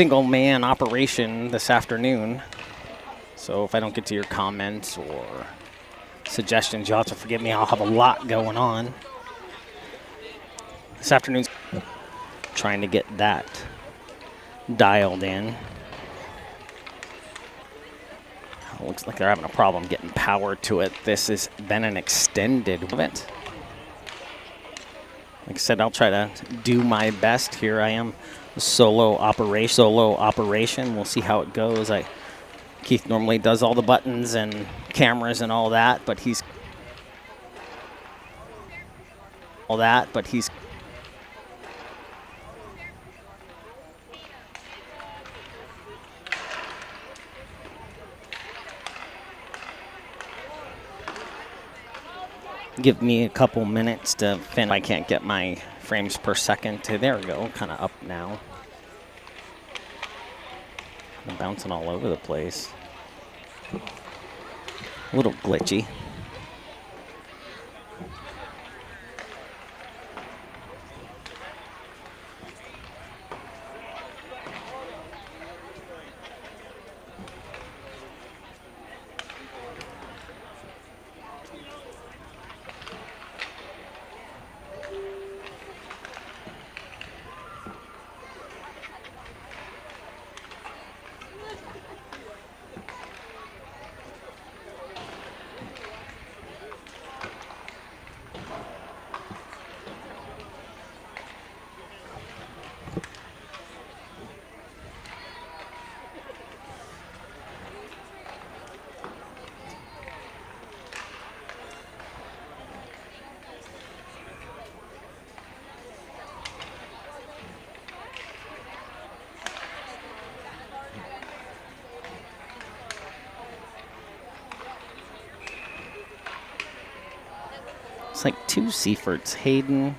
single-man operation this afternoon. So if I don't get to your comments or suggestions, you'll have to forgive me. I'll have a lot going on. This afternoon's trying to get that dialed in. Looks like they're having a problem getting power to it. This has been an extended event. Like I said, I'll try to do my best. Here I am, solo operation. We'll see how it goes. Keith normally does all the buttons and cameras and all that, but he's give me a couple minutes to finish. I can't get my frames per second to, there we go, kind of up now. I'm bouncing all over the place. A little glitchy. It's like two Seiferts. Hayden.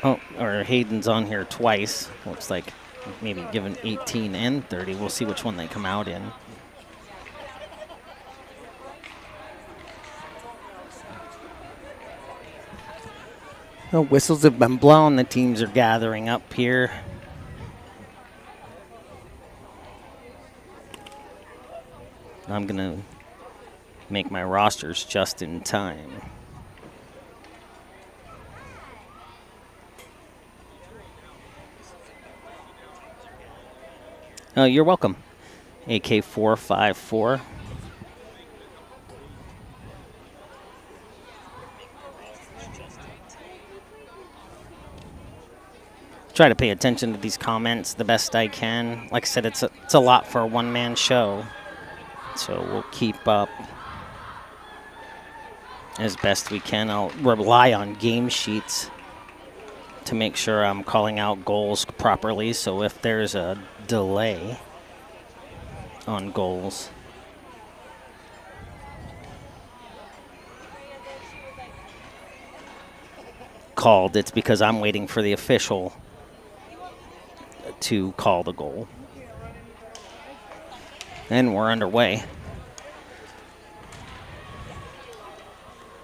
Oh, or Hayden's on here twice. Looks like maybe given 18 and 30. We'll see which one they come out in. The whistles have been blown. The teams are gathering up here. I'm going to make my rosters just in time. Oh, you're welcome. AK454. Try to pay attention to these comments the best I can. Like I said, it's a lot for a one-man show. So we'll keep up as best we can. I'll rely on game sheets to make sure I'm calling out goals properly. So if there's a delay on goals, called, it's because I'm waiting for the official to call the goal. And we're underway.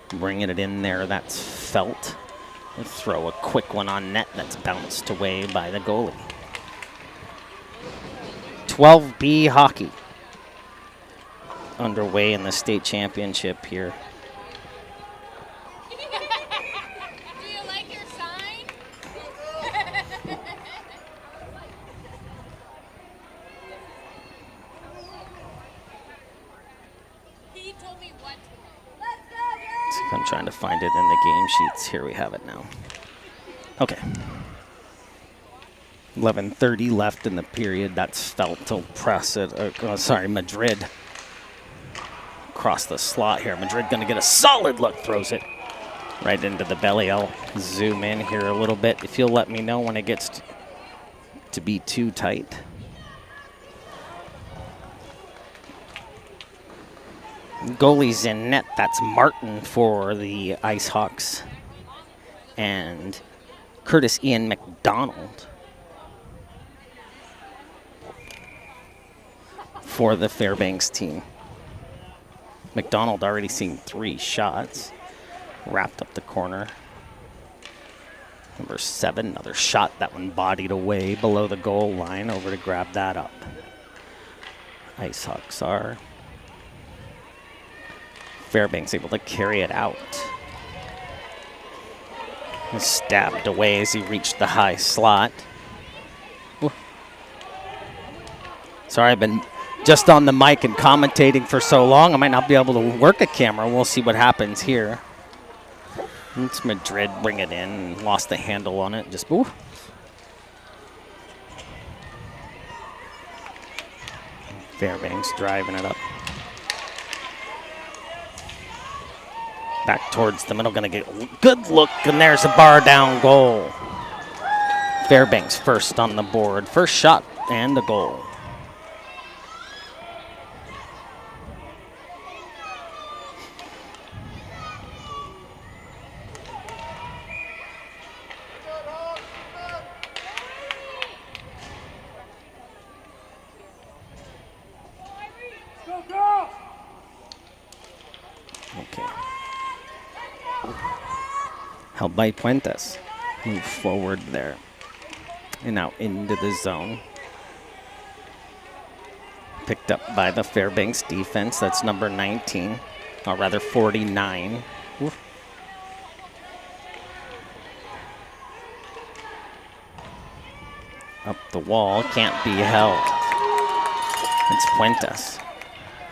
Bringing it in there, that's Felt. We'll throw a quick one on net that's bounced away by the goalie. 12B hockey underway in the state championship here. Do you like your sign? He told me what. I'm trying to find it in the game sheets. Here we have it now. Okay. 11:30 left in the period. That's Felt to press it. Madrid. Across the slot here. Madrid going to get a solid look. Throws it right into the belly. I'll zoom in here a little bit if you'll let me know when it gets to be too tight. Goalies in net, that's Martin for the Ice Hawks and Curtis Ian McDonald for the Fairbanks team. McDonald already seen 3 shots, wrapped up the corner. Number 7, another shot. That one bodied away below the goal line. Over to grab that up. Ice Hawks are. Fairbanks able to carry it out. He's stabbed away as he reached the high slot. Ooh. Sorry, I've been just on the mic and commentating for so long. I might not be able to work a camera. We'll see what happens here. It's Madrid bring it in and lost the handle on it. Just ooh. Fairbanks driving it up. Back towards the middle, gonna get a good look, and there's a bar down goal. Fairbanks first on the board. First shot and a goal. Okay. Held by Puentes. Move forward there. And now into the zone. Picked up by the Fairbanks defense. That's number 19, or rather 49. Oof. Up the wall, can't be held. It's Puentes.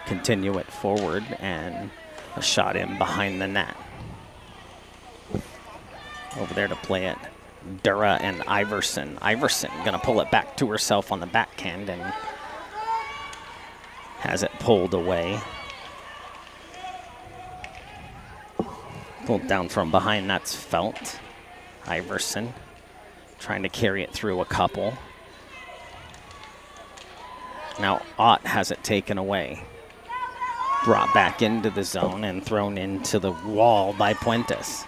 Continue it forward, and a shot in behind the net. Over there to play it, Dura and Iverson. Iverson gonna pull it back to herself on the backhand and has it pulled away. Pulled down from behind, that's Felt. Iverson trying to carry it through a couple. Now Ott has it taken away. Brought back into the zone and thrown into the wall by Puentes.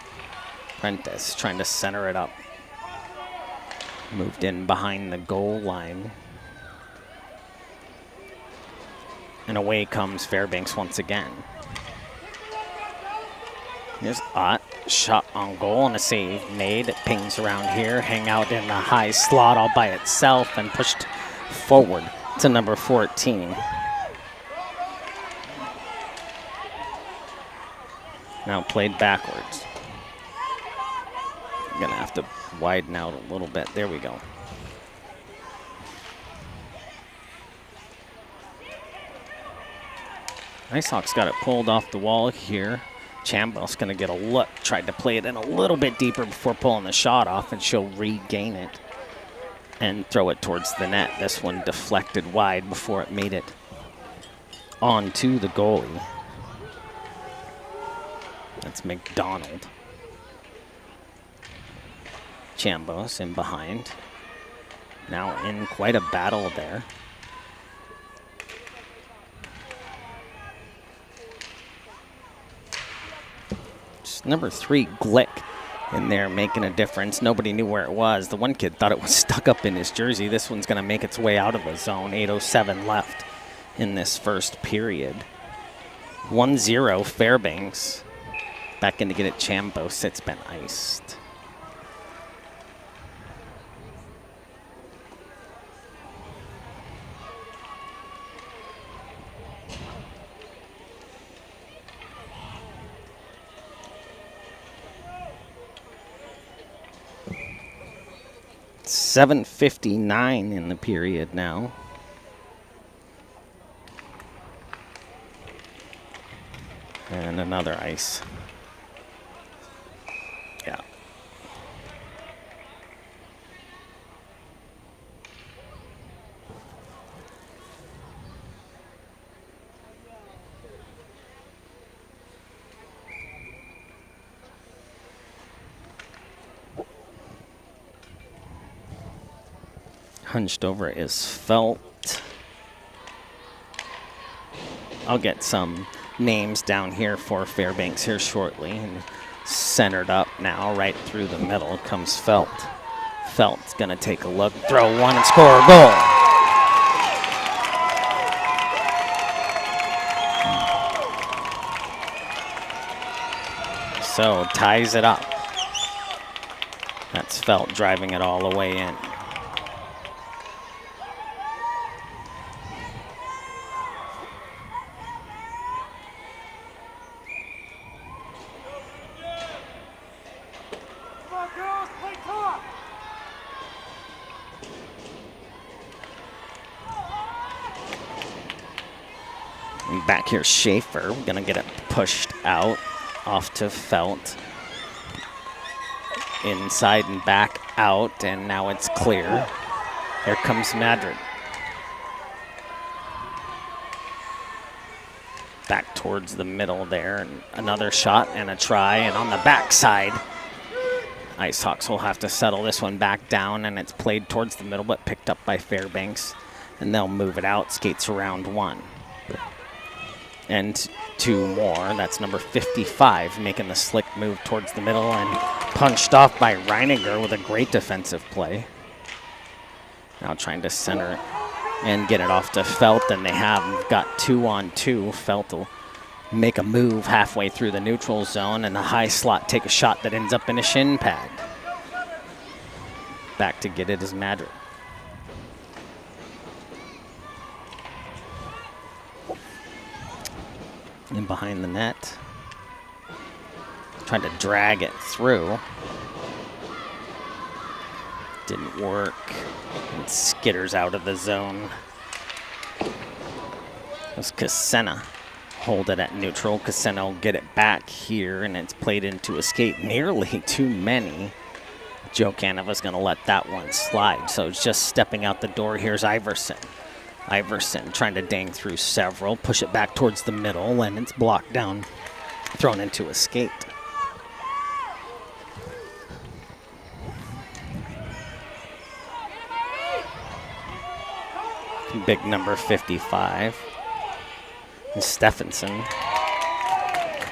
Puentes trying to center it up. Moved in behind the goal line. And away comes Fairbanks once again. Here's Ott. Shot on goal and a save made. It pings around here. Hang out in the high slot all by itself and pushed forward to number 14. Now played backwards. Gonna have to widen out a little bit. There we go. Ice Hawks got it pulled off the wall here. Chambos gonna get a look. Tried to play it in a little bit deeper before pulling the shot off, and she'll regain it and throw it towards the net. This one deflected wide before it made it onto the goalie. That's McDonald. Chambos in behind. Now in quite a battle there. Just number 3, Glick, in there making a difference. Nobody knew where it was. The one kid thought it was stuck up in his jersey. This one's going to make its way out of the zone. 8:07 left in this first period. 1-0 Fairbanks. Back in to get it, Chambos. It's been iced. $7:59 in the period now. And another ice. Yeah. Hunched over is Felt. I'll get some names down here for Fairbanks here shortly. And centered up now, right through the middle comes Felt. Felt's gonna take a look, throw one, and score a goal. So ties it up. That's Felt driving it all the way in. And back here, Schaefer, gonna get it pushed out, off to Felt. Inside and back out, and now it's clear. Here comes Madrid. Back towards the middle there, and another shot and a try, and on the backside, IceHawks will have to settle this one back down, and it's played towards the middle, but picked up by Fairbanks, and they'll move it out, skates around one. And two more, that's number 55, making the slick move towards the middle, and punched off by Reiniger with a great defensive play. Now trying to center it and get it off to Felt, and they have got 2-on-2. Felt will make a move halfway through the neutral zone, and the high slot take a shot that ends up in a shin pad. Back to get it is Madrid. And behind the net, trying to drag it through. Didn't work. And skitters out of the zone. It was Cassena. Hold it at neutral. Cassena will get it back here, and it's played into a skate. Nearly too many. Joe Canova's going to let that one slide. So it's just stepping out the door. Here's Iverson. Iverson trying to dang through several. Push it back towards the middle, and it's blocked down. Thrown into a skate. Big number 55. And Stephenson.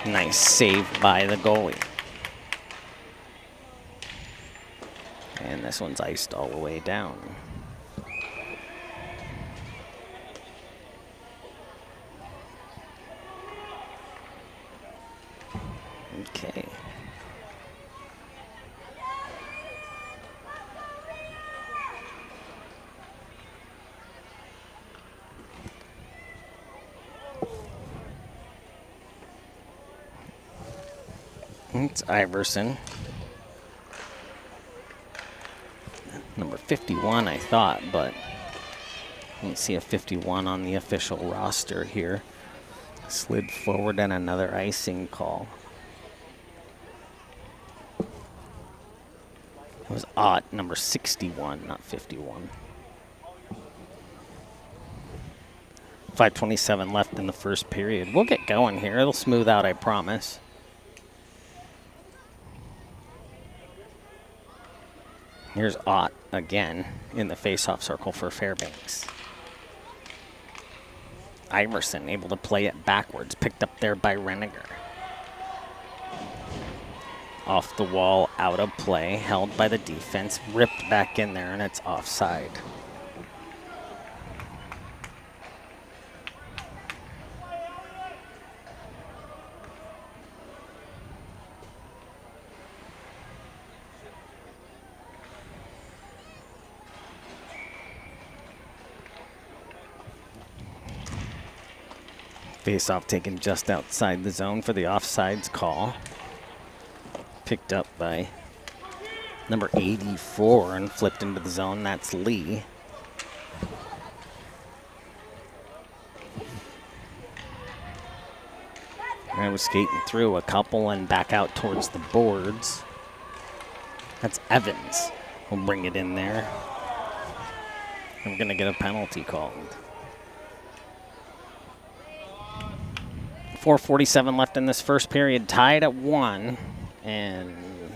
Nice save by the goalie. And this one's iced all the way down. Okay. It's Iverson. Number 51, I thought, but I don't see a 51 on the official roster here. Slid forward and another icing call. It was Ott, number 61, not 51. 5:27 left in the first period. We'll get going here. It'll smooth out, I promise. Here's Ott again in the face-off circle for Fairbanks. Iverson able to play it backwards, picked up there by Reiniger. Off the wall, out of play, held by the defense, ripped back in there, and it's offside. Face-off taken just outside the zone for the offsides call. Picked up by number 84 and flipped into the zone. That's Lee. I was skating through a couple and back out towards the boards. That's Evans. We'll bring it in there. I'm going to get a penalty called. 4:47 left in this first period, tied at 1, and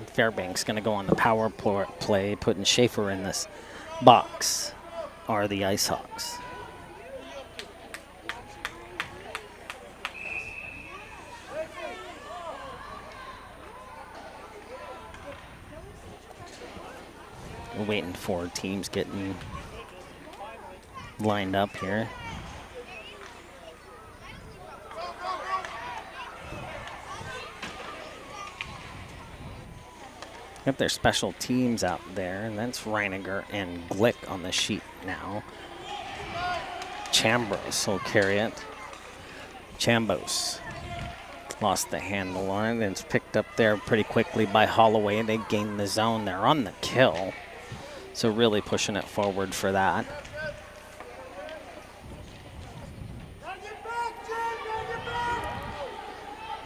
Fairbanks going to go on the power play, putting Schaefer in this box, are the IceHawks. We're waiting for teams getting lined up here. Got their special teams out there, and that's Reiniger and Glick on the sheet now. Chambros will carry it. Chambos lost the handle on it, and it's picked up there pretty quickly by Holloway. They gain the zone. They're on the kill, so really pushing it forward for that.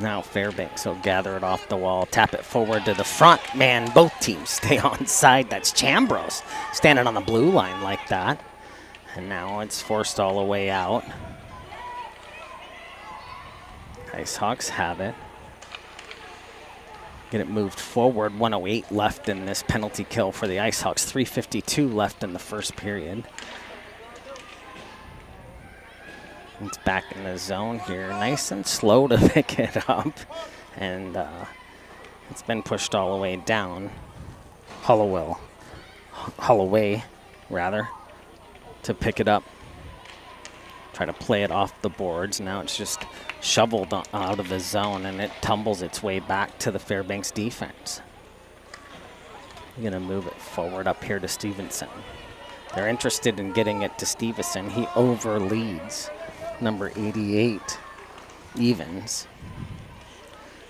Now Fairbanks will gather it off the wall, tap it forward to the front. Man, both teams stay on side. That's Chambros standing on the blue line like that. And now it's forced all the way out. IceHawks have it. Get it moved forward. 1:08 left in this penalty kill for the IceHawks. 3:52 left in the first period. It's back in the zone here. Nice and slow to pick it up. And it's been pushed all the way down. Holloway, rather, to pick it up. Try to play it off the boards. Now it's just shoveled out of the zone, and it tumbles its way back to the Fairbanks defense. You're going to move it forward up here to Stevenson. They're interested in getting it to Stevenson. He overleads. Number 88, Evans.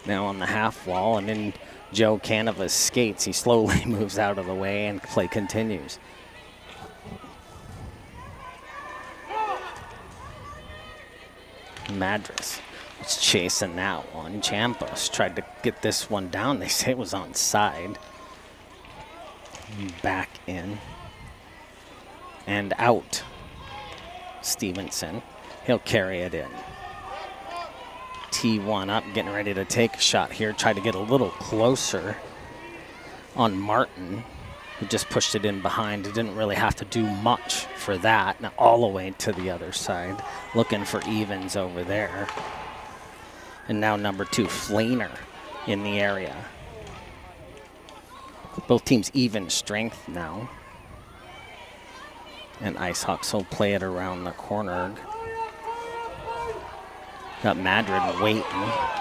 Now on the half wall, and then Joe Canova skates. He slowly moves out of the way, and play continues. Madras was chasing that one. Champos tried to get this one down. They say it was onside. Back in. And out. Stevenson. He'll carry it in. T1 up, getting ready to take a shot here. Tried to get a little closer on Martin, who just pushed it in behind. He didn't really have to do much for that. Now all the way to the other side, looking for Evans over there. And now number 2, Flaner, in the area. Both teams even strength now. And IceHawks will play it around the corner. Got Madrid waiting.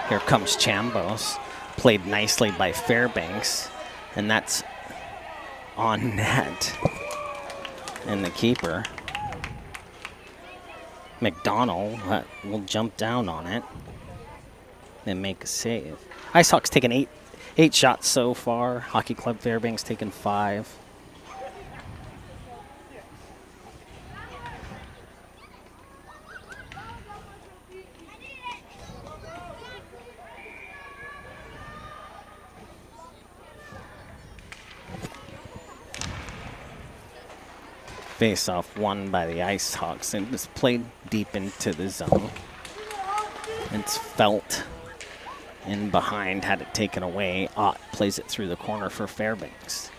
Here comes Chambos. Played nicely by Fairbanks. And that's on net. And the keeper, McDonald, will jump down on it and make a save. IceHawks taken eight shots so far. Hockey Club Fairbanks taken 5. Face-off won by the IceHawks, and it's played deep into the zone. It's Felt in behind, had it taken away. Ott plays it through the corner for Fairbanks.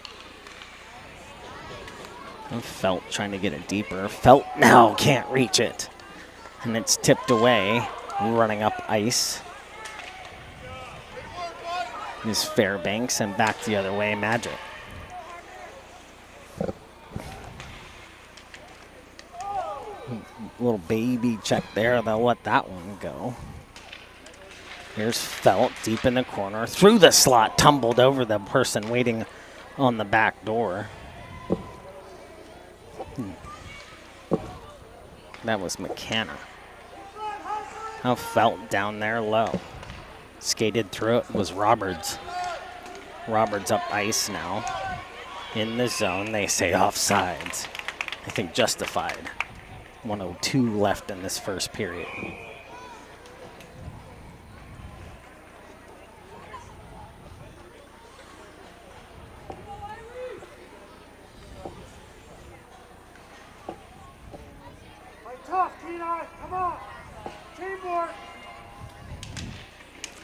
And Felt trying to get it deeper. Felt now can't reach it. And it's tipped away, running up ice. Is Fairbanks, and back the other way, Magic. Little baby check there. They'll let that one go. Here's Felt deep in the corner. Through the slot. Tumbled over the person waiting on the back door. That was McKenna. Now Felt down there low. Skated through it was Roberts. Roberts up ice now. In the zone. They say offsides. I think justified. 1:02 left in this first period. Tough, Tina. Come on. Teamwork.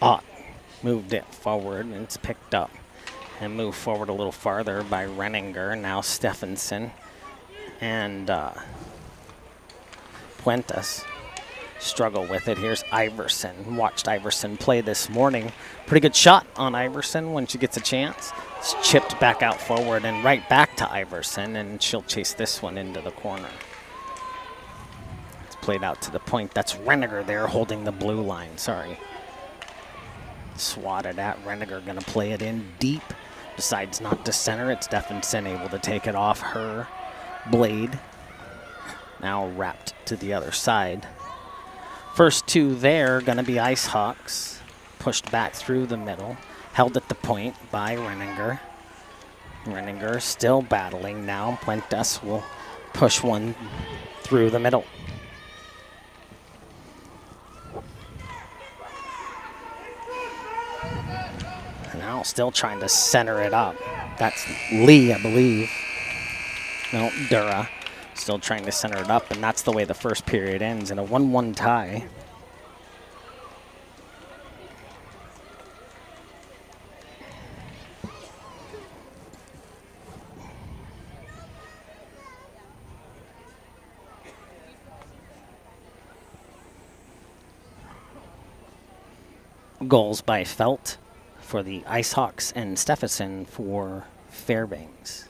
Ott moved it forward, and it's picked up. And moved forward a little farther by Renninger. Now Stephenson and Puentes struggle with it. Here's Iverson. Watched Iverson play this morning. Pretty good shot on Iverson when she gets a chance. It's chipped back out forward and right back to Iverson, and she'll chase this one into the corner. It's played out to the point. That's Renninger there holding the blue line. Sorry. Swatted at. Renninger going to play it in deep decides not to center it. Stephenson able to take it off her blade. Now wrapped to the other side. First two there going to be Ice Hawks. Pushed back through the middle. Held at the point by Renninger. Renninger still battling now. Puentes will push one through the middle. Now still trying to center it up. That's Lee, I believe. No, Dura. Still trying to center it up, and that's the way the first period ends in a 1-1 tie. Goals by Felt for the Ice Hawks and Stephenson for Fairbanks.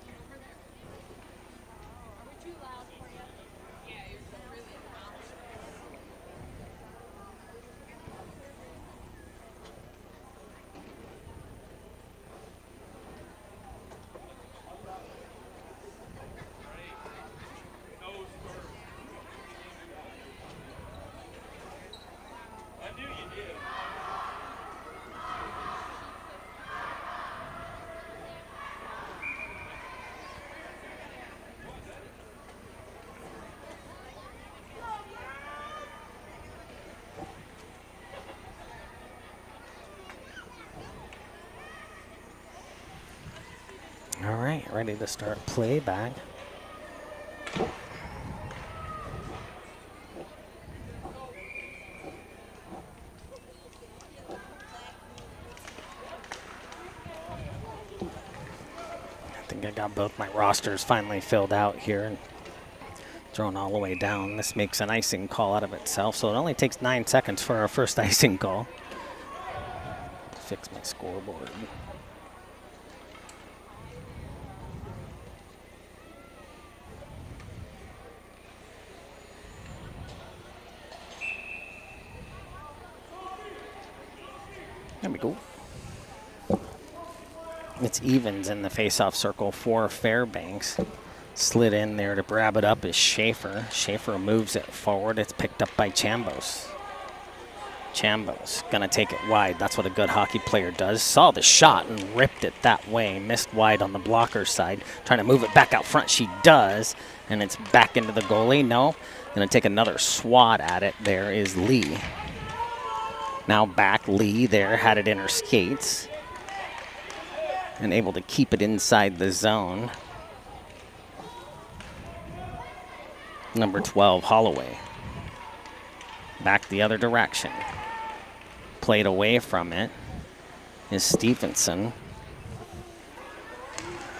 All right, ready to start playback. I think I got both my rosters finally filled out here and thrown all the way down. This makes an icing call out of itself, so it only takes 9 seconds for our first icing call. Fix my scoreboard. There we go. It's evens in the face-off circle for Fairbanks. Slid in there to grab it up is Schaefer. Schaefer moves it forward. It's picked up by Chambos. Chambos gonna take it wide. That's what a good hockey player does. Saw the shot and ripped it that way. Missed wide on the blocker side. Trying to move it back out front. She does. And it's back into the goalie. No. Gonna take another swat at it. There is Lee. Now back, Lee there, had it in her skates. And able to keep it inside the zone. Number 12, Holloway. Back the other direction. Played away from it is Stevenson.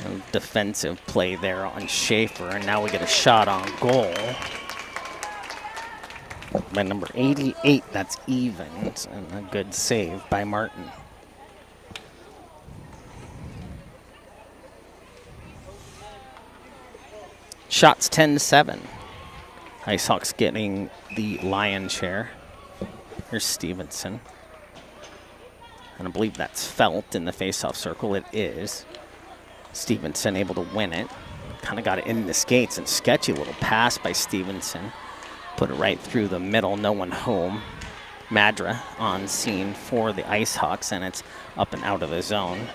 A defensive play there on Schaefer, and now we get a shot on goal. By number 88, that's evens, and a good save by Martin. Shots 10-7. Ice Hawks getting the lion's share. Here's Stevenson. And I believe that's Felt in the face-off circle. It is. Stevenson able to win it. Kind of got it in the skates, and sketchy little pass by Stevenson. Put it right through the middle, no one home. Madra on scene for the Ice Hawks, and it's up and out of the zone.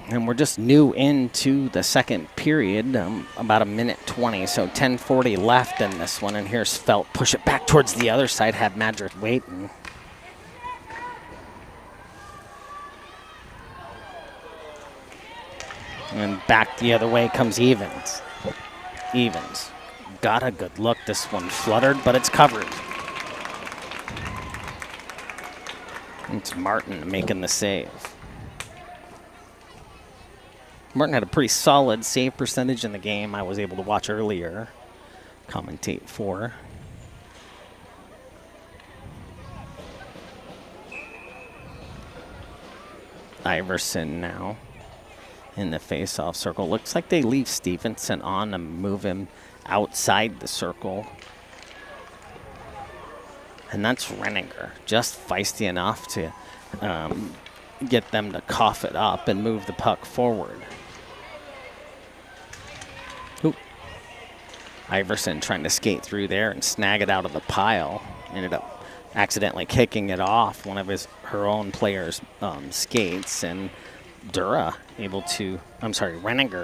And we're just new into the second period, about a minute 20, so 10:40 left in this one. And here's Felt, push it back towards the other side, had Madra waiting. And back the other way comes Evans. Evans got a good look. This one fluttered, but it's covered. It's Martin making the save. Martin had a pretty solid save percentage in the game I was able to watch earlier, commentate for. Iverson now in the face-off circle. Looks like they leave Stevenson on to move him outside the circle. And that's Renninger, just feisty enough to get them to cough it up and move the puck forward. Oop. Iverson trying to skate through there and snag it out of the pile. Ended up accidentally kicking it off one of her own players' skates, and Renninger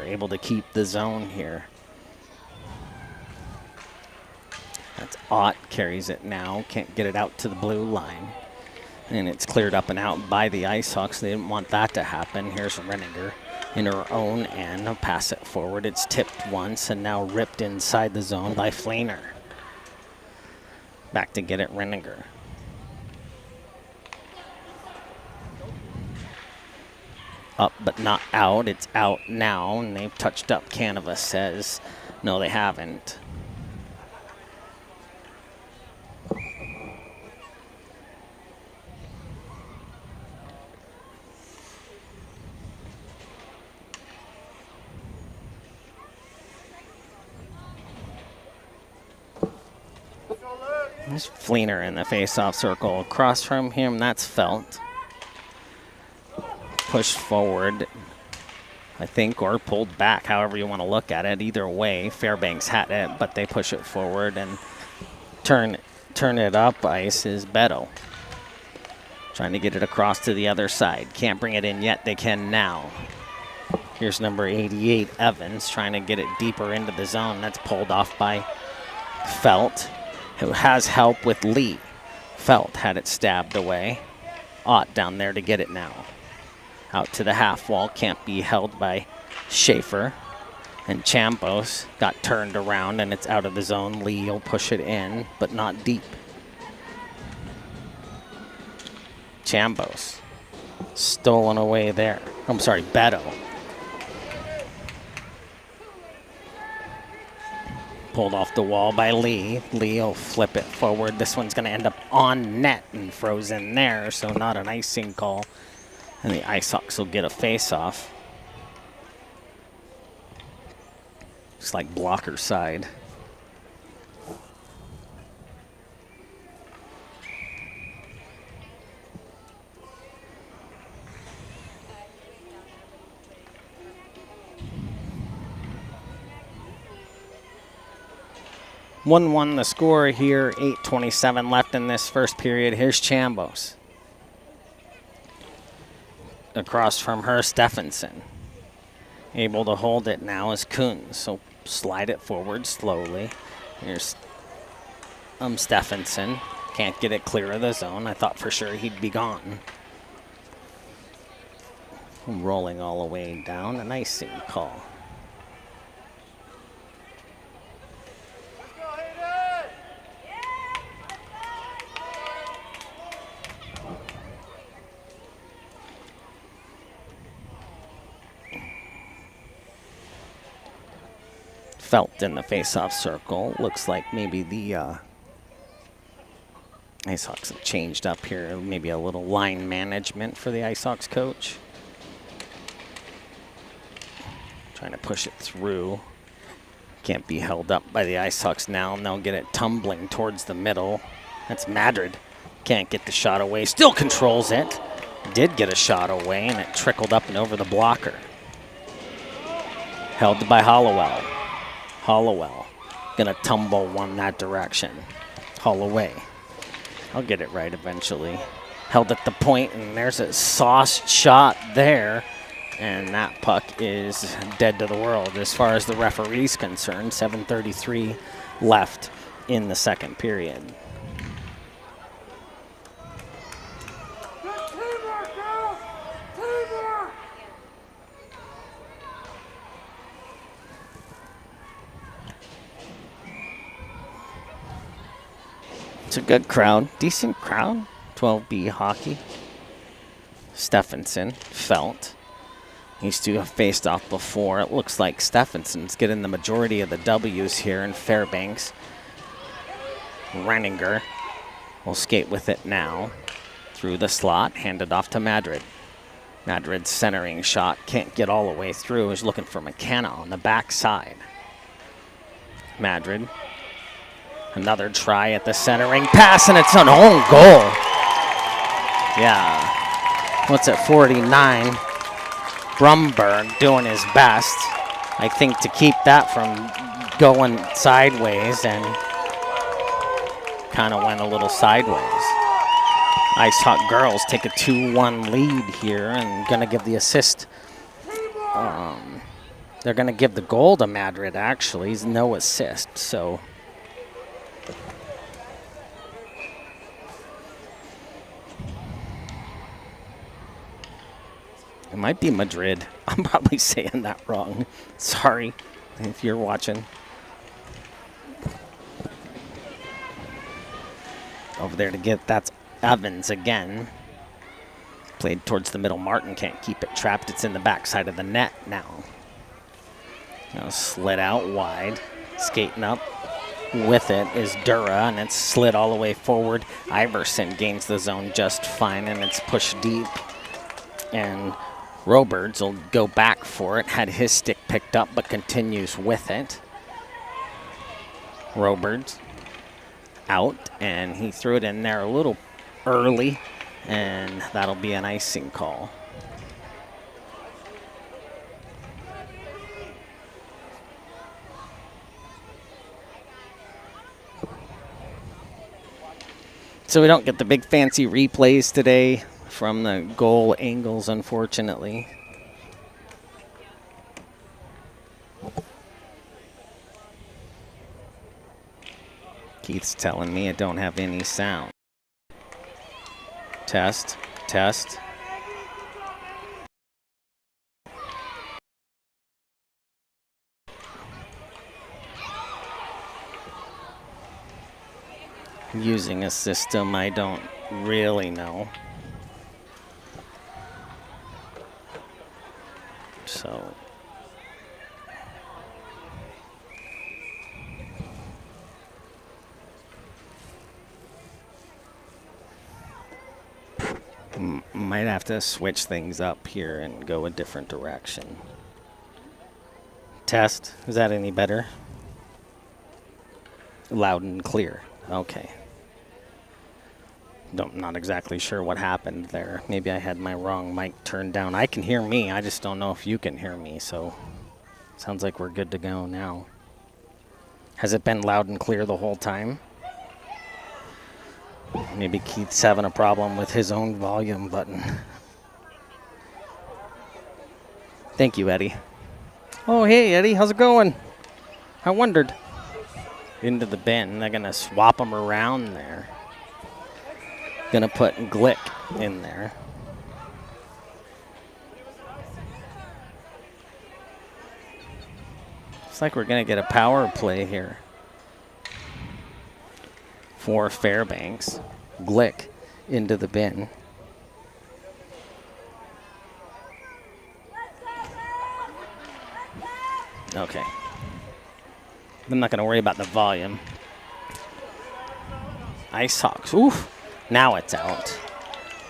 able to keep the zone here. That's Ott, carries it now, can't get it out to the blue line. And it's cleared up and out by the Ice Hawks. They didn't want that to happen. Here's Renninger in her own end. I'll pass it forward. It's tipped once and now ripped inside the zone by Fleener. Back to get it, Renninger. Up but not out. It's out now, and they've touched up. Canova says, no, they haven't. There's Fleener in the face-off circle. Across from him, that's Felt. Pushed forward, I think, or pulled back, however you want to look at it. Either way, Fairbanks had it, but they push it forward and turn it up ice is Beto. Trying to get it across to the other side. Can't bring it in yet. They can now. Here's number 88, Evans, trying to get it deeper into the zone. That's pulled off by Felt, who has help with Lee. Felt had it stabbed away. Ott down there to get it now. Out to the half wall, can't be held by Schaefer. And Chambos got turned around and it's out of the zone. Lee will push it in, but not deep. Chambos stolen away there. I'm sorry, Beto. Pulled off the wall by Lee. Lee will flip it forward. This one's going to end up on net and frozen there, so not an icing call. And the Ice Hawks will get a face-off. Just like blocker side. (1-1) the score here, 8:27 left in this first period. Here's Chambos. Across from her, Stephenson. Able to hold it now is Coons, so slide it forward slowly. Here's Stephenson. Can't get it clear of the zone. I thought for sure he'd be gone. Rolling all the way down, an icing call. Felt in the face-off circle. Looks like maybe the Ice Hawks have changed up here. Maybe a little line management for the Ice Hawks coach. Trying to push it through. Can't be held up by the Ice Hawks now, and they'll get it tumbling towards the middle. That's Madrid. Can't get the shot away. Still controls it. Did get a shot away, and it trickled up and over the blocker. Held by Hollowell. Hollowell gonna tumble one that direction. Holloway. I'll get it right eventually. Held at the point, and there's a sauce shot there. And that puck is dead to the world as far as the referee's concerned. 7:33 left in the second period. Good teamwork, girls! Teamwork! It's a good crowd, decent crowd. 12B hockey. Stephenson, Felt. These two have faced off before. It looks like Stephenson's getting the majority of the W's here in Fairbanks. Renninger will skate with it now. Through the slot, handed off to Madrid. Madrid's centering shot, can't get all the way through. Is looking for McKenna on the backside. Madrid. Another try at the centering pass, and it's an own goal. Yeah. What's at 49? Brumberg doing his best, I think, to keep that from going sideways, and kind of went a little sideways. Ice Hawk girls take a 2-1 lead here and going to give the assist. They're going to give the goal to Madrid, actually. He's no assist, so. It might be Madrid. I'm probably saying that wrong. Sorry if you're watching. Over there to get, that's Evans again. Played towards the middle. Martin can't keep it trapped. It's in the backside of the net now. Slid out wide. Skating up with it is Dura, and it's slid all the way forward. Iverson gains the zone just fine, and it's pushed deep. And Roberts will go back for it. Had his stick picked up, but continues with it. Roberts out, and he threw it in there a little early, and that'll be an icing call. So we don't get the big fancy replays today from the goal angles, unfortunately. Keith's telling me I don't have any sound. Test, test. Using a system I don't really know. So. Might have to switch things up here and go a different direction. Test, is that any better? Loud and clear, okay. Not exactly sure what happened there. Maybe I had my wrong mic turned down. I can hear me, I just don't know if you can hear me, so sounds like we're good to go now. Has it been loud and clear the whole time? Maybe Keith's having a problem with his own volume button. Thank you, Eddie. Oh, hey, Eddie, how's it going? I wondered. Into the bin. They're going to swap them around there. Going to put Glick in there. Looks like we're going to get a power play here for Fairbanks. Glick into the bin. Okay. I'm not going to worry about the volume. Ice Hawks. Oof. Now it's out.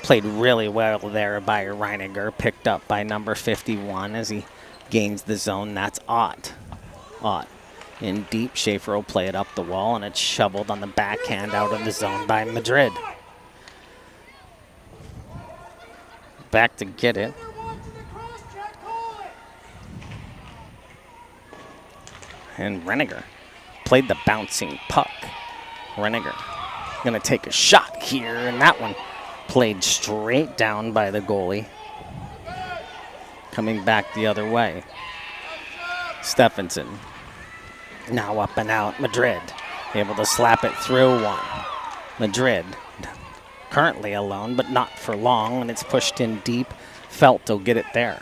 Played really well there by Reiniger. Picked up by number 51 as he gains the zone. That's Ott. Ott. In deep, Schaefer will play it up the wall, and it's shoveled on the backhand out of the zone by Madrid. Back to get it. And Reiniger played the bouncing puck. Reiniger going to take a shot here, and that one played straight down by the goalie. Coming back the other way. Stephenson. Now up and out. Madrid able to slap it through one. Madrid currently alone, but not for long, and it's pushed in deep. Felt will get it there.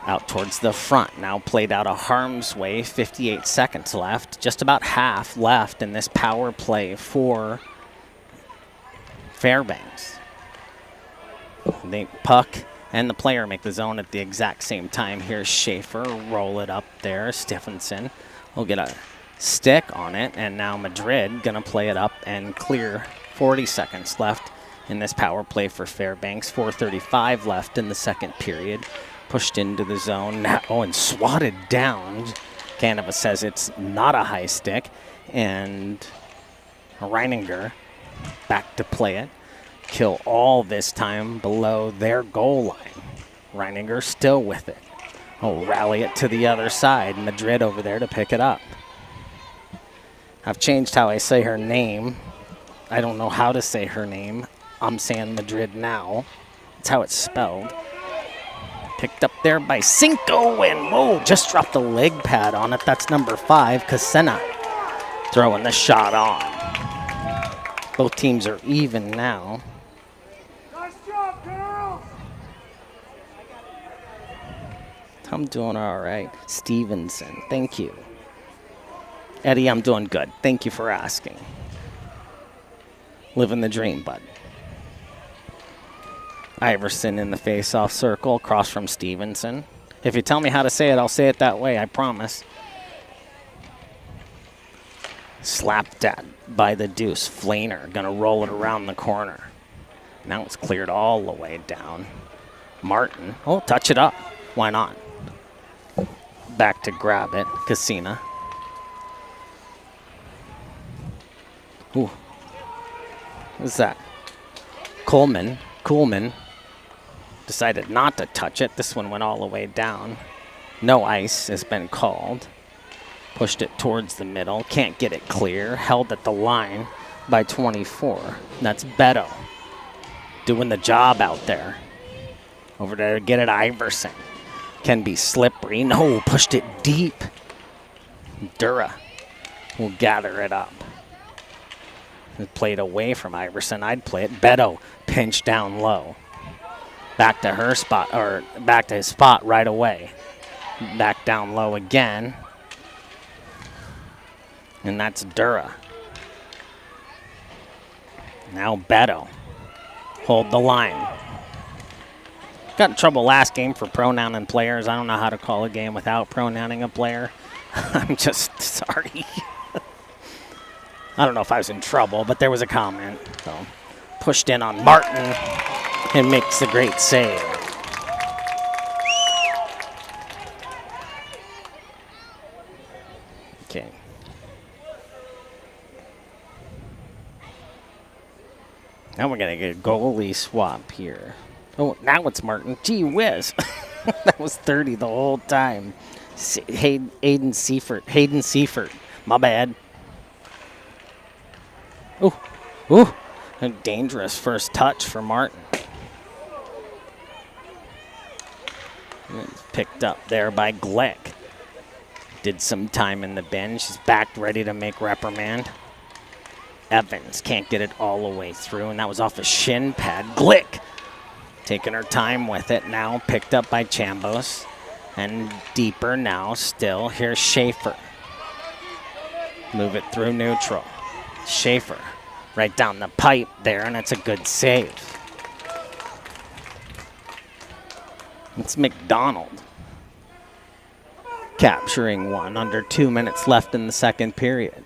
Out towards the front. Now played out of harm's way. 58 seconds left. Just about half left in this power play for Fairbanks. The puck and the player make the zone at the exact same time. Here's Schaefer. Roll it up there. Stephenson will get a stick on it. And now Madrid going to play it up and clear. 40 seconds left in this power play for Fairbanks. 4:35 left in the second period. Pushed into the zone now and swatted down. Canova says it's not a high stick. And Reininger back to play it. kill all this time below their goal line. Reininger still with it. Oh, rally it to the other side. Madrid over there to pick it up. I've changed how I say her name. I don't know how to say her name. I'm saying Madrid now. That's how it's spelled. Picked up there by Cinco, and whoa, just dropped the leg pad on it. That's number 5, Casena, throwing the shot on. Both teams are even now. Nice job, girls! I'm doing all right. Stevenson, thank you. Eddie, I'm doing good. Thank you for asking. Living the dream, bud. Iverson in the face-off circle, across from Stevenson. If you tell me how to say it, I'll say it that way, I promise. Slapped at by the deuce. Flainer gonna roll it around the corner. Now it's cleared all the way down. Martin, oh, touch it up. Why not? Back to grab it. Casina. Ooh. What's that? Coleman decided not to touch it. This one went all the way down. No ice has been called. Pushed it towards the middle. Can't get it clear. Held at the line by 24. That's Beto doing the job out there. Over there to get it, Iverson. Can be slippery. No, pushed it deep. Dura will gather it up. Played away from Iverson. I'd play it. Beto pinched down low. Back to her spot, or back to his spot right away. Back down low again. And that's Dura. Now Beto. Hold the line. Got in trouble last game for pronouncing players. I don't know how to call a game without pronouncing a player. I'm just sorry. I don't know if I was in trouble, but there was a comment. So pushed in on Martin and makes the great save. Okay. Now we're going to get a goalie swap here. Oh, now it's Martin. Gee whiz. That was 30 the whole time. Hayden Seifert. My bad. Ooh. A dangerous first touch for Martin. Picked up there by Glick. Did some time in the bench. He's back ready to make reprimand. Evans can't get it all the way through, and that was off a shin pad. Glick taking her time with it now. Picked up by Chambos. And deeper now still. Here's Schaefer. Move it through neutral. Schaefer right down the pipe there, and it's a good save. It's McDonald capturing one under 2 minutes left in the second period.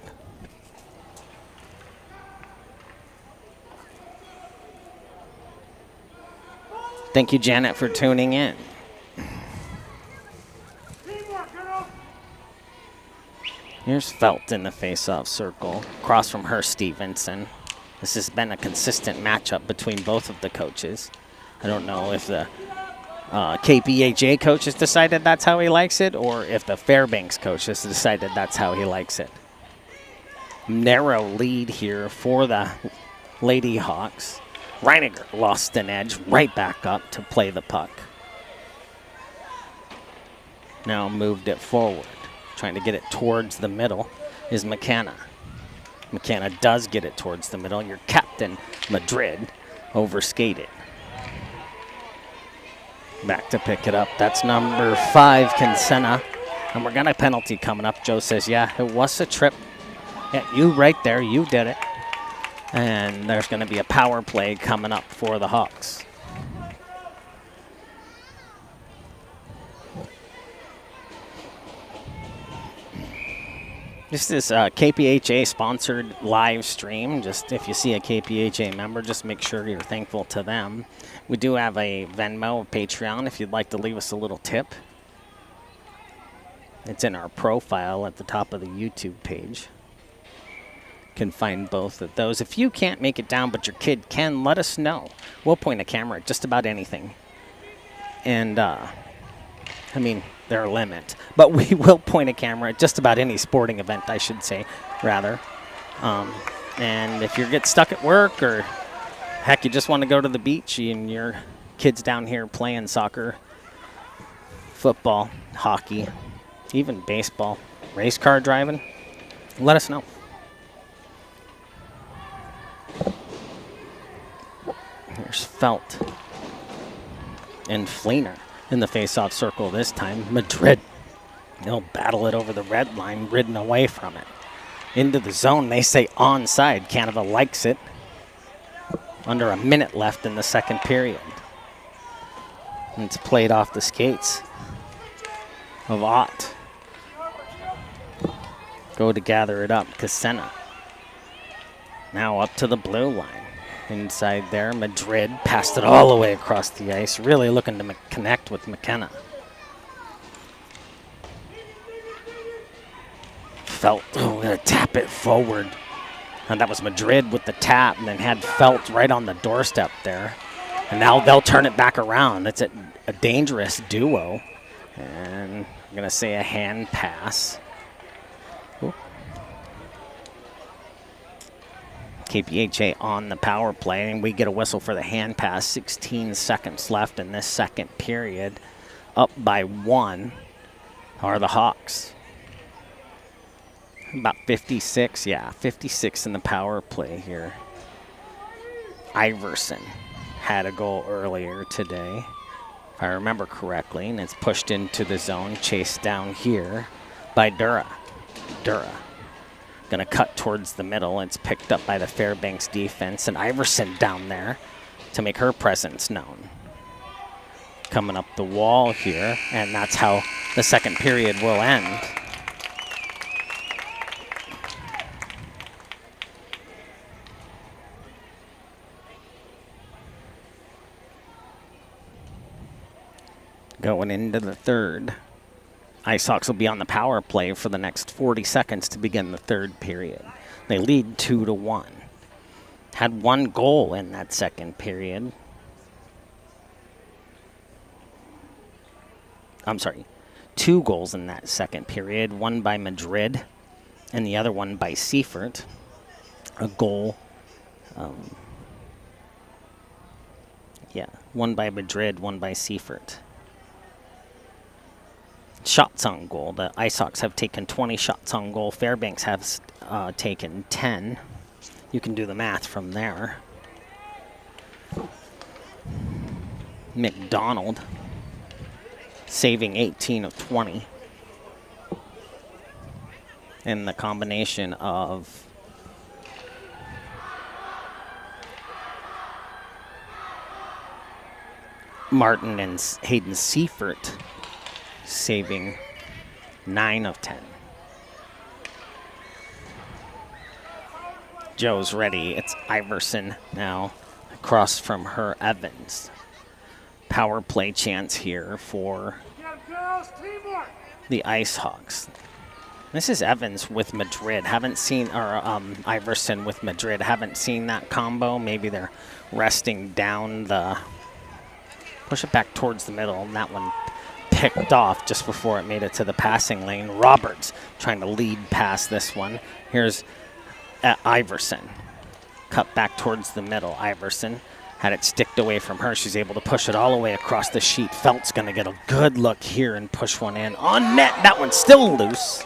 Thank you, Janet, for tuning in. Here's Felt in the face-off circle, across from her Stevenson. This has been a consistent matchup between both of the coaches. I don't know if the KPHA coach has decided that's how he likes it, or if the Fairbanks coach has decided that's how he likes it. Narrow lead here for the Lady Hawks. Reininger lost an edge, right back up to play the puck. Now moved it forward. Trying to get it towards the middle is McKenna. McKenna does get it towards the middle. Your captain, Madrid, overskated. Back to pick it up. That's number 5, Kinsena. And we're going to penalty coming up. Joe says, yeah, it was a trip. Yeah, you right there. You did it. And there's going to be a power play coming up for the Hawks. This is a KPHA-sponsored live stream. Just if you see a KPHA member, just make sure you're thankful to them. We do have a Venmo, a Patreon, if you'd like to leave us a little tip. It's in our profile at the top of the YouTube page. can find both of those. If you can't make it down but your kid can, let us know. We'll point a camera at just about anything. And, I mean, there are limits. But we will point a camera at just about any sporting event, I should say, rather. And if you get stuck at work or, heck, you just want to go to the beach and your kid's down here playing soccer, football, hockey, even baseball, race car driving, let us know. Here's Felt and Fleener in the face-off circle this time. Madrid, they'll battle it over the red line, ridden away from it. Into the zone, they say onside. Canada likes it. Under a minute left in the second period. And it's played off the skates of Ott. Go to gather it up, Cassena. Now up to the blue line. Inside there, Madrid passed it all the way across the ice, really looking to connect with McKenna. Felt, gonna tap it forward. And that was Madrid with the tap, and then had Felt right on the doorstep there. And now they'll turn it back around. It's a dangerous duo. And I'm gonna say a hand pass. Ooh. KPHA on the power play, and we get a whistle for the hand pass. 16 seconds left in this second period. Up by 1 are the Hawks. About 56, 56 in the power play here. Iverson had a goal earlier today, if I remember correctly, and it's pushed into the zone, chased down here by Dura. Gonna cut towards the middle. It's picked up by the Fairbanks defense, and Iverson down there to make her presence known. Coming up the wall here, and that's how the second period will end. Going into the third. Ice Hawks will be on the power play for the next 40 seconds to begin the third period. They lead 2-1. Had 1 goal in that second period. I'm sorry, 2 goals in that second period. One by Madrid and the other one by Seifert. A goal. One by Madrid, one by Seifert. Shots on goal. The Ice Hawks have taken 20 shots on goal. Fairbanks has taken 10. You can do the math from there. McDonald saving 18 of 20. And the combination of Martin and Hayden Seifert saving 9 of 10. Joe's ready. It's Iverson now across from her, Evans. Power play chance here for the Ice Hawks. This is Evans with Madrid. Haven't seen, or Iverson with Madrid. Haven't seen that combo. Maybe they're resting down the, push it back towards the middle, and that one picked off just before it made it to the passing lane. Roberts trying to lead past this one. Here's Iverson. Cut back towards the middle. Iverson had it sticked away from her. She's able to push it all the way across the sheet. Felt's going to get a good look here and push one in on net. That one's still loose.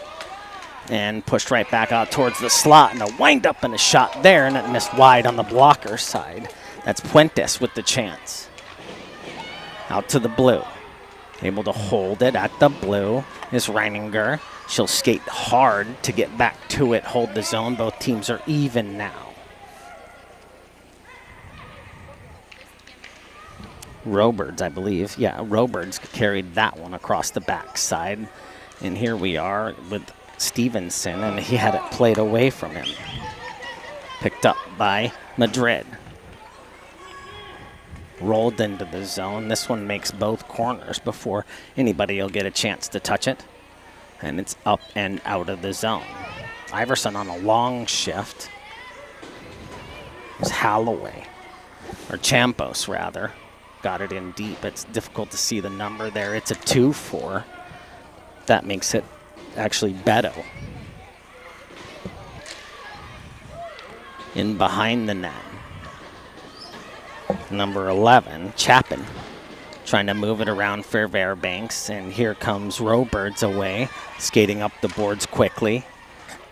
And pushed right back out towards the slot. And a wind up and a shot there, and it missed wide on the blocker side. That's Puentes with the chance. Out to the blue. Able to hold it at the blue is Reininger. She'll skate hard to get back to it, hold the zone. Both teams are even now. Roberts, I believe. Yeah, Roberts carried that one across the backside. And here we are with Stevenson, and he had it played away from him. Picked up by Madrid. Rolled into the zone. This one makes both corners before anybody will get a chance to touch it. And it's up and out of the zone. Iverson on a long shift. It was Holloway, or Champos rather. Got it in deep. It's difficult to see the number there. It's a 2-4. That makes it actually Beto. In behind the net. Number 11, Chapin, trying to move it around for Fairbanks. And here comes Roberts away, skating up the boards quickly.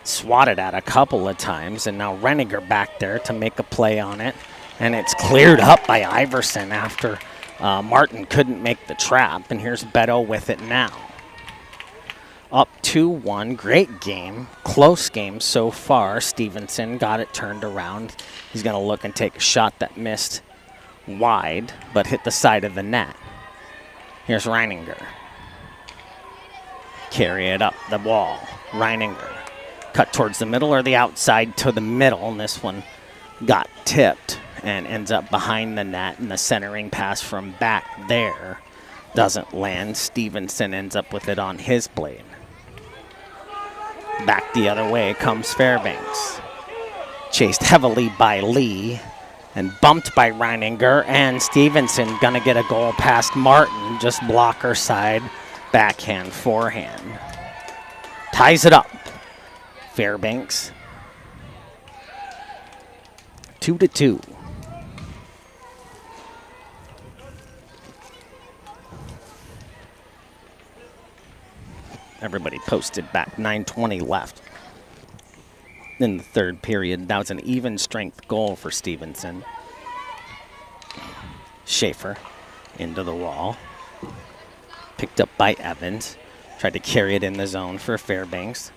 Swatted at a couple of times, and now Reniger back there to make a play on it. And it's cleared up by Iverson after Martin couldn't make the trap. And here's Beto with it now. Up 2-1, great game, close game so far. Stevenson got it turned around. He's going to look and take a shot that missed wide, but hit the side of the net. Here's Reininger. Carry it up the wall. Reininger. Cut towards the middle or the outside to the middle, and this one got tipped and ends up behind the net, and the centering pass from back there doesn't land. Stevenson ends up with it on his blade. Back the other way comes Fairbanks. Chased heavily by Lee and bumped by Reininger, and Stevenson gonna get a goal past Martin, just blocker side, backhand, forehand. Ties it up. Fairbanks. 2-2. Everybody posted back. 9:20 left in the third period. That was an even strength goal for Stevenson. Schaefer into the wall. Picked up by Evans. Tried to carry it in the zone for Fairbanks.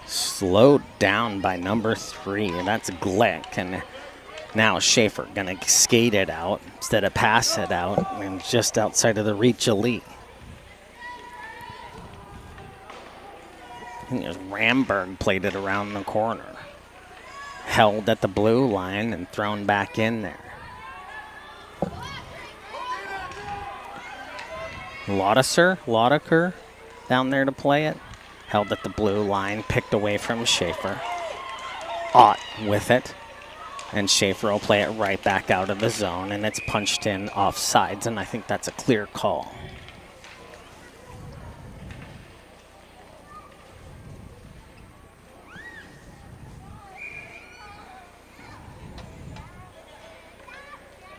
Slowed down by number 3, and that's Glick. And now Schaefer gonna skate it out instead of pass it out, and just outside of the reach of Lee. And Ramberg played it around the corner. Held at the blue line and thrown back in there. Laudecker down there to play it. Held at the blue line, picked away from Schaefer. Ott with it. And Schaefer will play it right back out of the zone, and it's punched in off sides, and I think that's a clear call.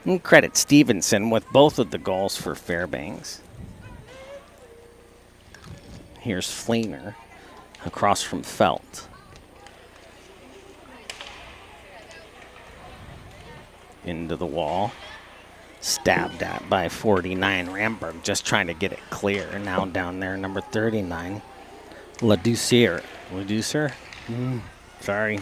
And credit Stevenson with both of the goals for Fairbanks. Here's Fleener across from Felt. Into the wall. Stabbed at by 49. Ramberg just trying to get it clear. Now down there, number 39. Laducier. Sorry.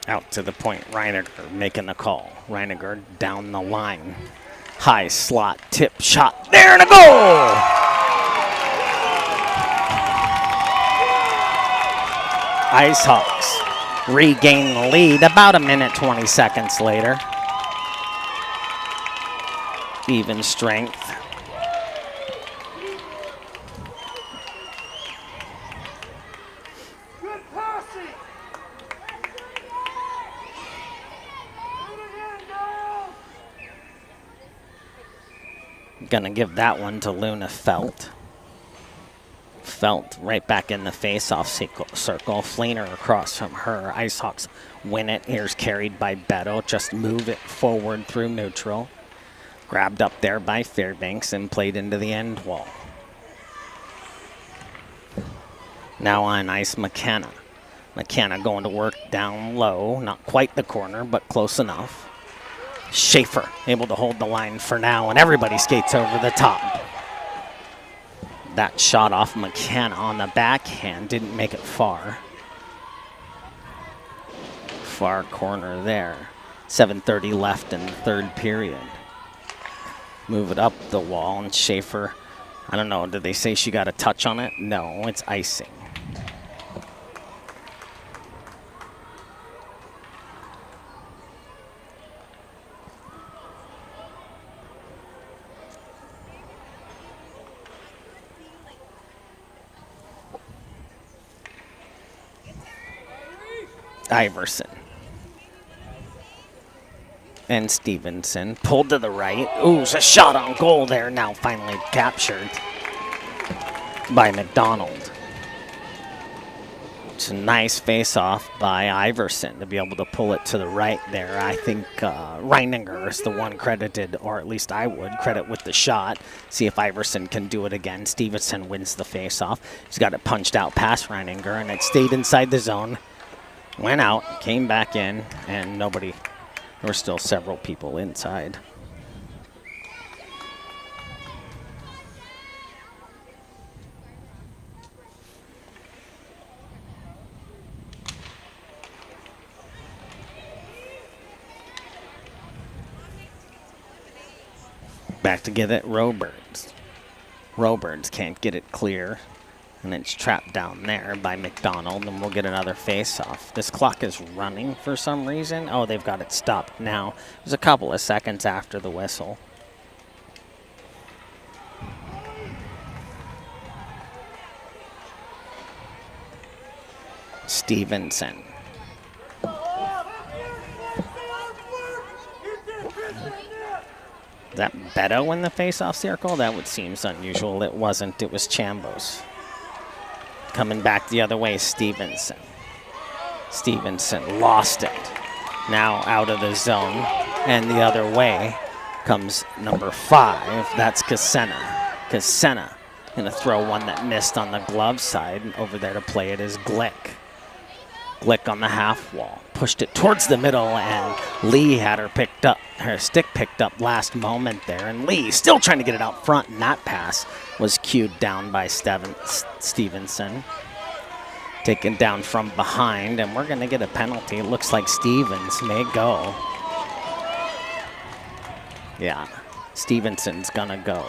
Out to the point. Reiniger making the call. Reiniger down the line. High slot tip shot. There and a goal! IceHawks regain the lead about a minute 20 seconds later. Even strength. Good passing. Gonna give that one to Luna Felt. Felt right back in the face-off circle. Fleener across from her. IceHawks win it. Here's carried by Beto. Just move it forward through neutral. Grabbed up there by Fairbanks and played into the end wall. Now on ice, McKenna. McKenna going to work down low. Not quite the corner, but close enough. Schaefer able to hold the line for now, and everybody skates over the top. That shot off McKenna on the backhand didn't make it far. Far corner there. 7:30 left in the third period. Move it up the wall, and Schaefer, I don't know, did they say she got a touch on it? No, it's icing. Iverson. And Stevenson pulled to the right. Ooh, it's a shot on goal there. Now finally captured by McDonald. It's a nice face-off by Iverson to be able to pull it to the right there. I think Reininger is the one credited, or at least I would credit with the shot. See if Iverson can do it again. Stevenson wins the face-off. He's got it punched out past Reininger, and it stayed inside the zone. Went out, came back in, and nobody. There were still several people inside. Back to get it, Roberts. Roberts can't get it clear, and it's trapped down there by McDonald, and we'll get another face-off. This clock is running for some reason. Oh, they've got it stopped now. There's a couple of seconds after the whistle. Stevenson. Is that Beto in the face-off circle? That would seem unusual. It wasn't. It was Chambos. Coming back the other way, Stevenson. Stevenson lost it. Now out of the zone. And the other way comes number 5. That's Cassena. Cassena going to throw one that missed on the glove side. And over there to play it is Glick. Glick on the half wall. Pushed it towards the middle, and Lee had her stick picked up last moment there. And Lee still trying to get it out front, and that pass was cued down by Stevenson. Taken down from behind, and we're going to get a penalty. It looks like Stevens may go. Yeah, Stevenson's going to go.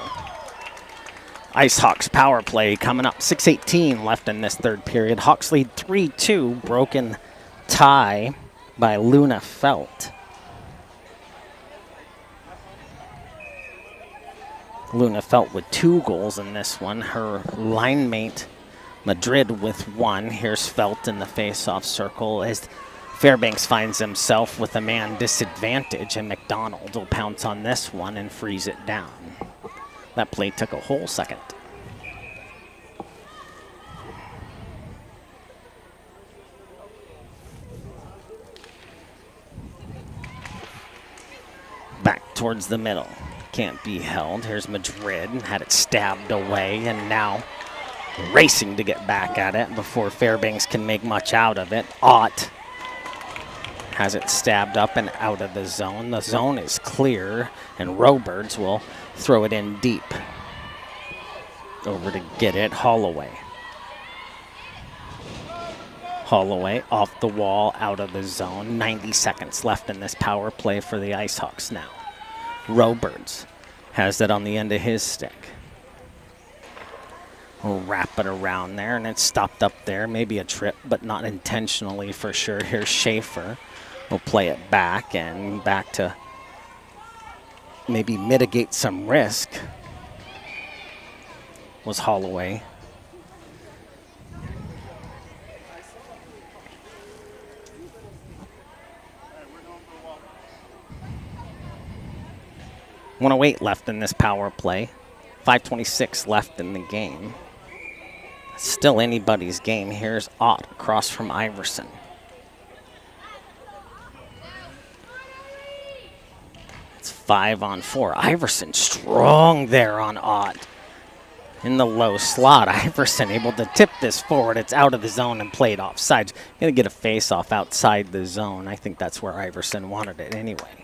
Ice Hawks power play coming up. 6:18 left in this third period. Hawks lead 3-2. Broken tie by Luna Felt. Luna Felt with 2 goals in this one. Her line mate Madrid with 1. Here's Felt in the face-off circle as Fairbanks finds himself with a man disadvantage, and McDonald will pounce on this one and freeze it down. That play took a whole second. Back towards the middle. Can't be held. Here's Madrid. Had it stabbed away, and now racing to get back at it before Fairbanks can make much out of it. Ott has it stabbed up and out of the zone. The zone is clear, and Roberts will throw it in deep. Over to get it, Holloway. Holloway off the wall, out of the zone. 90 seconds left in this power play for the Ice Hawks now. Roberts has it on the end of his stick. We'll wrap it around there, and it's stopped up there. Maybe a trip, but not intentionally for sure. Here's Schaefer. We'll play it back, and back to maybe mitigate some risk was Holloway. .108 left in this power play. 5:26 left in the game. Still anybody's game. Here's Ott across from Iverson. It's 5-on-4. Iverson strong there on Ott. In the low slot, Iverson able to tip this forward. It's out of the zone and played offside. Going to get a face-off outside the zone. I think that's where Iverson wanted it anyway.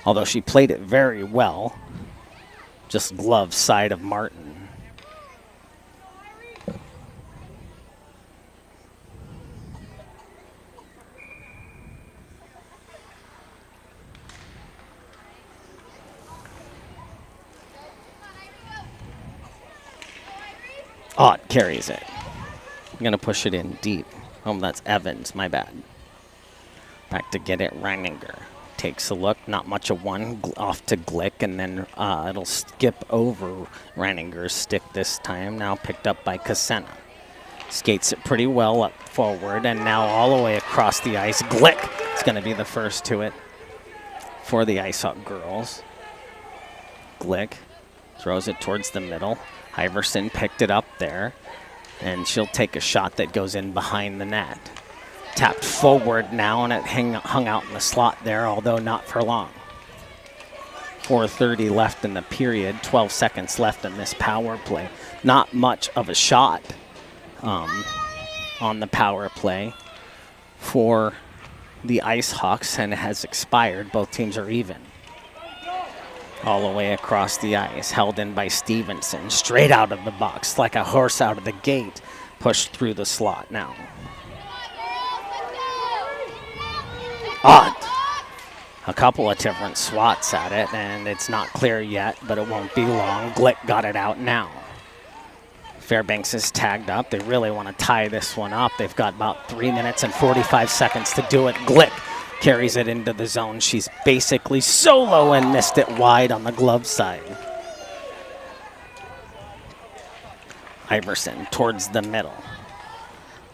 Although she played it very well. Just glove side of Martin. Ott carries it. I'm going to push it in deep. Oh, that's Evans. My bad. Back to get it. Reininger takes a look. Not much of one. Off to Glick, and then it'll skip over Reininger's stick this time. Now picked up by Cassena. Skates it pretty well up forward, and now all the way across the ice. Glick is going to be the first to it for the Ice Hawk girls. Glick throws it towards the middle. Iverson picked it up there, and she'll take a shot that goes in behind the net. Tapped forward now, and it hung out in the slot there, although not for long. 4:30 left in the period, 12 seconds left in this power play. Not much of a shot on the power play for the Ice Hawks, and it has expired. Both teams are even. All the way across the ice, held in by Stevenson, straight out of the box, like a horse out of the gate, pushed through the slot now. Odd. A couple of different swats at it, and it's not clear yet, but it won't be long. Glick got it out now. Fairbanks is tagged up. They really want to tie this one up. They've got about 3 minutes and 45 seconds to do it. Glick carries it into the zone. She's basically solo and missed it wide on the glove side. Iverson towards the middle.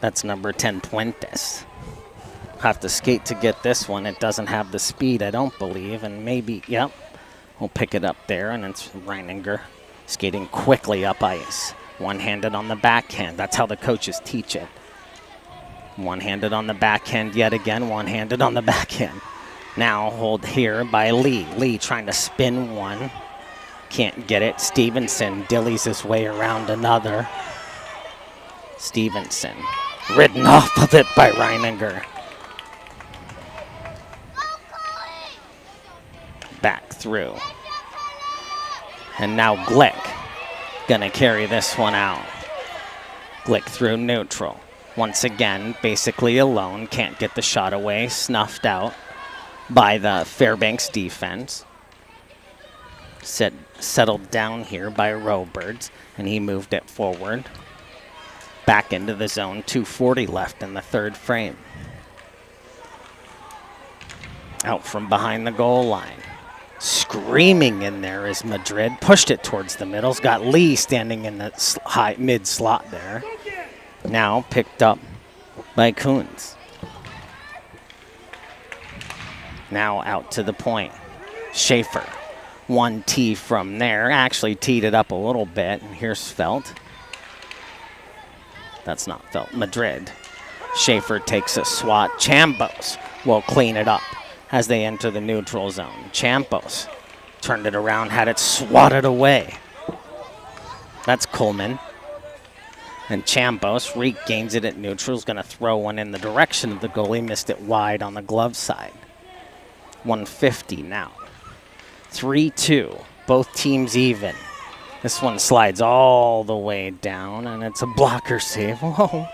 That's number 10, Puentes. Have to skate to get this one. It doesn't have the speed, I don't believe, and maybe, yep. We'll pick it up there, and it's Reininger skating quickly up ice. One-handed on the backhand. That's how the coaches teach it. One-handed on the backhand yet again. One-handed on the backhand. Now hold here by Lee. Lee trying to spin one. Can't get it. Stevenson dillies his way around another. Stevenson ridden off of it by Reininger. Back through. And now Glick gonna carry this one out. Glick through neutral. Once again, basically alone, can't get the shot away, snuffed out by the Fairbanks defense. Settled down here by Roberts, and he moved it forward. Back into the zone, 2:40 left in the third frame. Out from behind the goal line. Screaming in there is Madrid. Pushed it towards the middle. Got Lee standing in the high mid slot there. Now picked up by Coons. Now out to the point. Schaefer. 1-tee from there. Actually teed it up a little bit. And here's Felt. That's not Felt. Madrid. Schaefer takes a swat. Chambos will clean it up as they enter the neutral zone. Champos turned it around, had it swatted away. That's Coleman. And Champos regains it at neutral. Is going to throw one in the direction of the goalie. Missed it wide on the glove side. 150 now. 3-2. Both teams even. This one slides all the way down, and it's a blocker save. Whoa.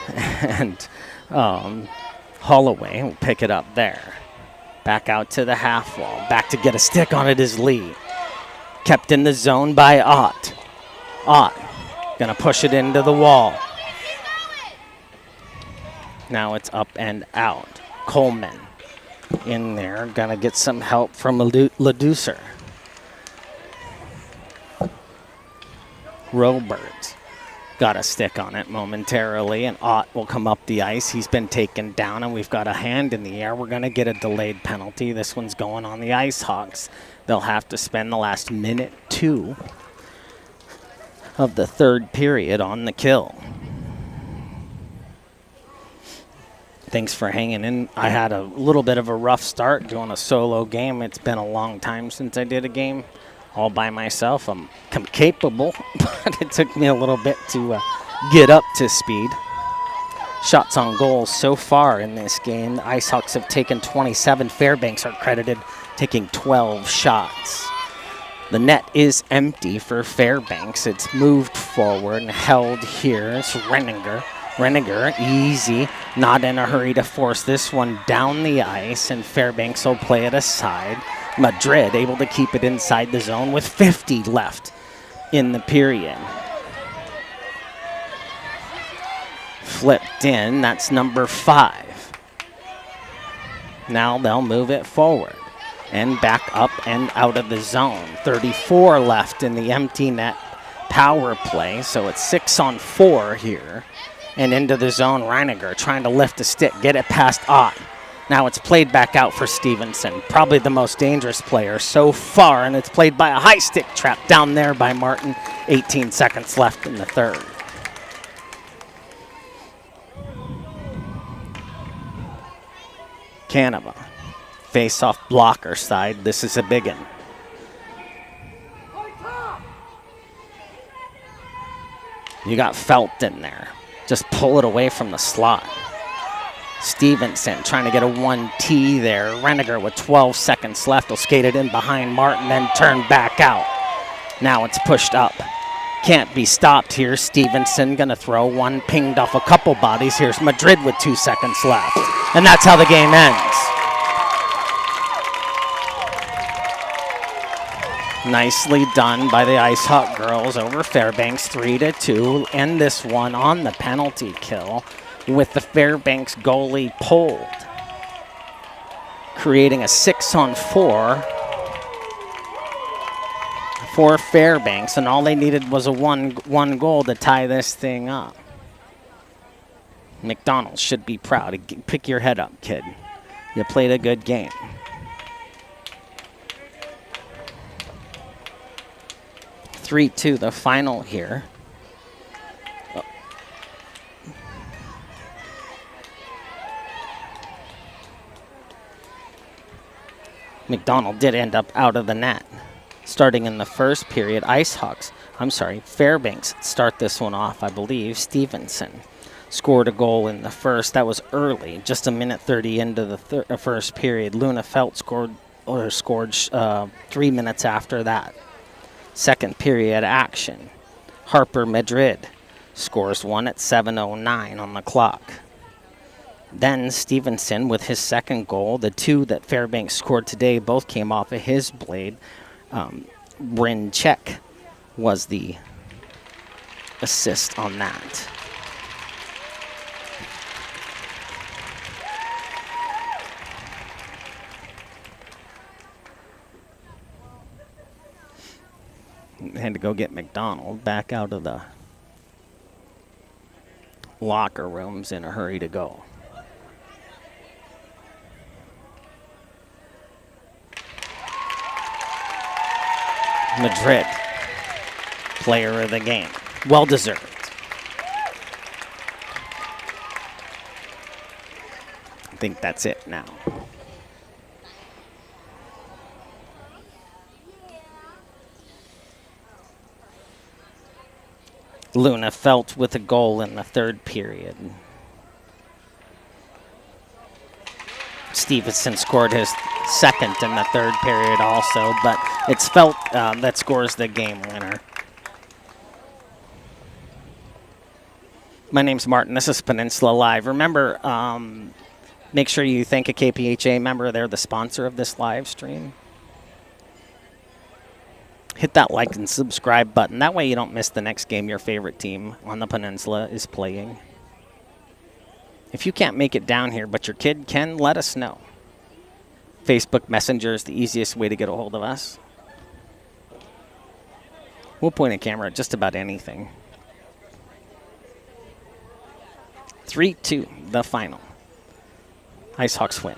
And Holloway will pick it up there. Back out to the half wall. Back to get a stick on it is Lee. Kept in the zone by Ott. Ott gonna push it into the wall. Now it's up and out. Coleman in there. Gonna get some help from Leducer. Roberts got a stick on it momentarily, and Ott will come up the ice. He's been taken down, and we've got a hand in the air. We're going to get a delayed penalty. This one's going on the Ice Hawks. They'll have to spend the last minute 2 of the third period on the kill. Thanks for hanging in. I had a little bit of a rough start doing a solo game. It's been a long time since I did a game all by myself. I'm capable, but it took me a little bit to get up to speed. Shots on goal so far in this game. The Ice Hawks have taken 27. Fairbanks are credited taking 12 shots. The net is empty for Fairbanks. It's moved forward and held here. It's Reininger. Reininger, easy, not in a hurry to force this one down the ice, and Fairbanks will play it aside. Madrid able to keep it inside the zone with 50 left in the period. Flipped in, that's number 5. Now they'll move it forward and back up and out of the zone. 34 left in the empty net power play, so it's 6-on-4 here. And into the zone, Reiniger trying to lift a stick, get it past Ott. Now it's played back out for Stevenson, probably the most dangerous player so far, and it's played by a high stick trap down there by Martin. 18 seconds left in the third. Canova, face-off blocker side. This is a big one. You got Felt in there. Just pull it away from the slot. Stevenson trying to get a 1T there. Reiniger with 12 seconds left will skate it in behind Martin, then turn back out. Now it's pushed up. Can't be stopped here. Stevenson gonna throw one, pinged off a couple bodies. Here's Madrid with 2 seconds left. And that's how the game ends. Nicely done by the Ice Hawk girls over Fairbanks, 3-2. End this one on the penalty kill with the Fairbanks goalie pulled, creating a 6-on-4 for Fairbanks, and all they needed was a one goal to tie this thing up. McDonald should be proud. Pick your head up, kid. You played a good game. (3-2) the final here. McDonald did end up out of the net. Starting in the first period, Fairbanks start this one off, I believe. Stevenson scored a goal in the first. That was early, just a minute 30 into the first period. Luna Felt scored 3 minutes after that. Second period action. Harper Madrid scores one at 7:09 on the clock. Then Stevenson with his second goal. The two that Fairbanks scored today both came off of his blade. Bryn Check was the assist on that. Had to go get McDonald back out of the locker rooms in a hurry to go. Madrid, player of the game. Well deserved. I think that's it now. Luna Felt with a goal in the third period. Stevenson scored his second in the third period also, but it's Felt that scores the game winner. My name's Martin. This is Peninsula Live. Remember, make sure you thank a KPHA member. They're the sponsor of this live stream. Hit that like and subscribe button. That way you don't miss the next game your favorite team on the Peninsula is playing. If you can't make it down here, but your kid can, let us know. Facebook Messenger is the easiest way to get a hold of us. We'll point a camera at just about anything. 3-2, the final. Ice Hawks win.